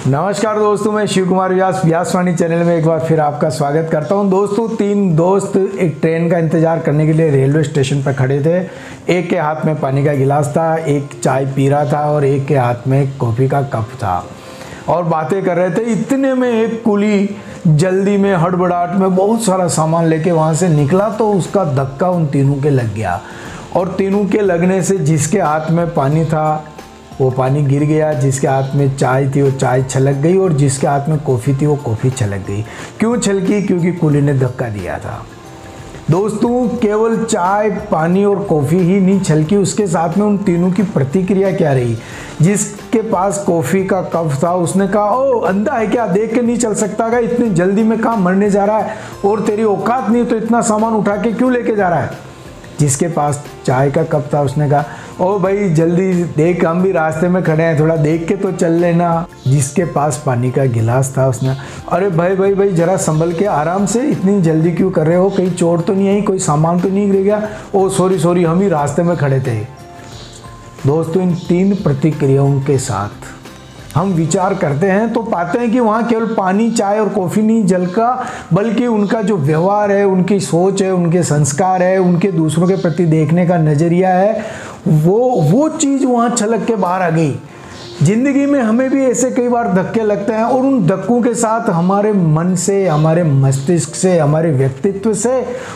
नमस्कार दोस्तों, मैं शिव कुमार व्यास व्यासवाणी चैनल में एक बार फिर आपका स्वागत करता हूं। दोस्तों, 3 दोस्त एक ट्रेन का इंतज़ार करने के लिए रेलवे स्टेशन पर खड़े थे। एक के हाथ में पानी का गिलास था, एक चाय पी रहा था और एक के हाथ में कॉफ़ी का कप था और बातें कर रहे थे। इतने में एक कुली जल्दी में हड़बड़ाहट में बहुत सारा सामान लेके वहाँ से निकला तो उसका धक्का उन तीनों के लग गया और तीनों के लगने से जिसके हाथ में पानी था वो पानी गिर गया, जिसके हाथ में चाय थी वो चाय छलक गई और जिसके हाथ में कॉफ़ी थी वो कॉफ़ी छलक गई। क्यों छलकी? क्योंकि कुली ने धक्का दिया था। दोस्तों, केवल चाय, पानी और कॉफ़ी ही नहीं छलकी, उसके साथ में उन तीनों की प्रतिक्रिया क्या रही। जिसके पास कॉफ़ी का कप था उसने कहा, ओ अंधा है क्या, देख के नहीं चल सकता क्या, इतनी जल्दी में कहाँ मरने जा रहा है और तेरी औकात नहीं तो इतना सामान उठा के क्यों लेके जा रहा है। जिसके पास चाय का कप था उसने कहा, ओ भाई जल्दी देख, हम भी रास्ते में खड़े हैं, थोड़ा देख के तो चल लेना। जिसके पास पानी का गिलास था उसने, अरे भाई भाई भाई जरा संभल के आराम से, इतनी जल्दी क्यों कर रहे हो, कहीं चोट तो नहीं आई, कोई सामान तो नहीं गिर गया। ओ सॉरी हम ही रास्ते में खड़े थे। दोस्तों, इन 3 प्रतिक्रियाओं के साथ हम विचार करते हैं तो पाते हैं कि वहाँ केवल पानी, चाय और कॉफ़ी नहीं झलका, बल्कि उनका जो व्यवहार है, उनकी सोच है, उनके संस्कार है, उनके दूसरों के प्रति देखने का नज़रिया है, वो चीज़ वहाँ छलक के बाहर आ गई। ज़िंदगी में हमें भी ऐसे कई बार धक्के लगते हैं और उन धक्कों के साथ हमारे मन से, हमारे मस्तिष्क से, हमारे व्यक्तित्व से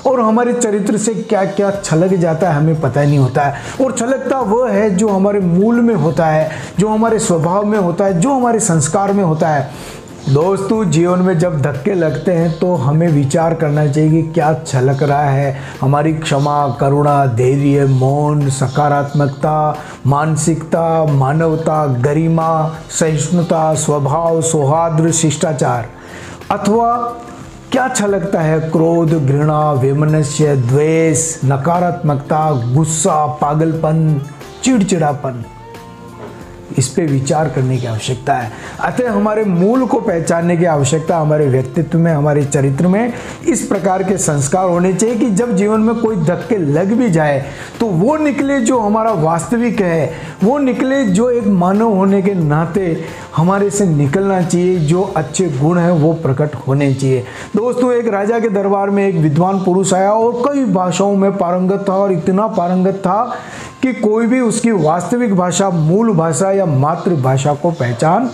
और हमारे चरित्र से क्या क्या छलक जाता है हमें पता ही नहीं होता है। और छलकता वो है जो हमारे मूल में होता है, जो हमारे स्वभाव में होता है, जो हमारे संस्कार में होता है। दोस्तों, जीवन में जब धक्के लगते हैं तो हमें विचार करना चाहिए कि क्या छलक रहा है। हमारी क्षमा, करुणा, धैर्य, मौन, सकारात्मकता, मानसिकता, मानवता, गरिमा, सहिष्णुता, स्वभाव, सौहार्द, शिष्टाचार, अथवा क्या छलकता है क्रोध, घृणा, वैमनस्य, द्वेष, नकारात्मकता, गुस्सा, पागलपन, चिड़चिड़ापन। इस पे विचार करने की आवश्यकता है। अतः हमारे मूल को पहचानने की आवश्यकता, हमारे व्यक्तित्व में, हमारे चरित्र में इस प्रकार के संस्कार होने चाहिए कि जब जीवन में कोई धक्के लग भी जाए तो वो निकले जो हमारा वास्तविक है, वो निकले जो एक मानव होने के नाते हमारे से निकलना चाहिए, जो अच्छे गुण हैं वो प्रकट होने चाहिए। दोस्तों, एक राजा के दरबार में एक विद्वान पुरुष आया और कई भाषाओं में पारंगत था और इतना पारंगत था कि कोई भी उसकी वास्तविक भाषा, मूल भाषा या मातृभाषा को पहचान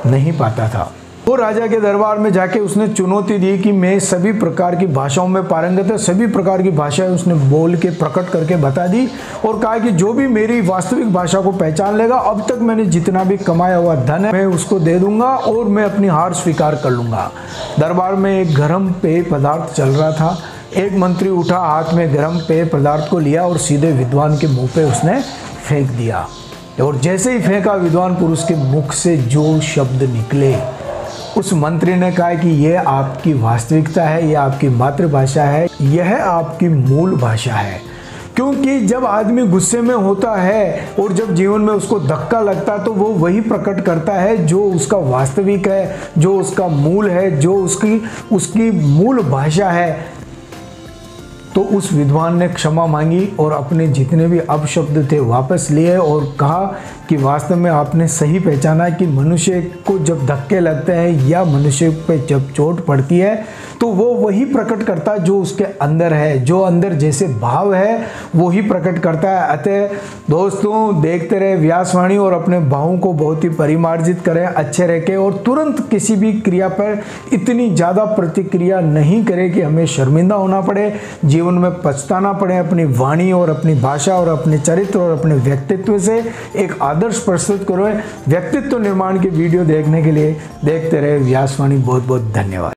नहीं पाता था। वो राजा के दरबार में जाके उसने चुनौती दी कि मैं सभी प्रकार की भाषाओं में पारंगत है, सभी प्रकार की भाषाएं उसने बोल के प्रकट करके बता दी और कहा कि जो भी मेरी वास्तविक भाषा को पहचान लेगा, अब तक मैंने जितना भी कमाया हुआ धन है मैं उसको दे दूंगा और मैं अपनी हार स्वीकार कर लूंगा। दरबार में एक गर्म पेय पदार्थ चल रहा था। एक मंत्री उठा, हाथ में गर्म पेय पदार्थ को लिया और सीधे विद्वान के मुंह पे उसने फेंक दिया और जैसे ही फेंका, विद्वान पुरुष के मुख से जो शब्द निकले, उस मंत्री ने कहा कि यह आपकी वास्तविकता है, यह आपकी मातृभाषा है, यह आपकी मूल भाषा है। क्योंकि जब आदमी गुस्से में होता है और जब जीवन में उसको धक्का लगता है तो वो वही प्रकट करता है जो उसका वास्तविक है, जो उसका मूल है, जो उसकी मूल भाषा है। तो उस विद्वान ने क्षमा मांगी और अपने जितने भी अपशब्द थे वापस लिए और कहा कि वास्तव में आपने सही पहचाना कि मनुष्य को जब धक्के लगते हैं या मनुष्य पे जब चोट पड़ती है तो वो वही प्रकट करता है जो उसके अंदर है, जो अंदर जैसे भाव है वो ही प्रकट करता है। अतः दोस्तों, देखते रहे व्यासवाणी और अपने भावों को बहुत ही परिमार्जित करें, अच्छे रह के, और तुरंत किसी भी क्रिया पर इतनी ज़्यादा प्रतिक्रिया नहीं करें कि हमें शर्मिंदा होना पड़े, जीवन में पछताना पड़े। अपनी वाणी और अपनी भाषा और अपने चरित्र और अपने व्यक्तित्व से एक आदर्श प्रस्तुत करो। व्यक्तित्व निर्माण की वीडियो देखने के लिए देखते रहे व्यासवाणी। बहुत बहुत धन्यवाद।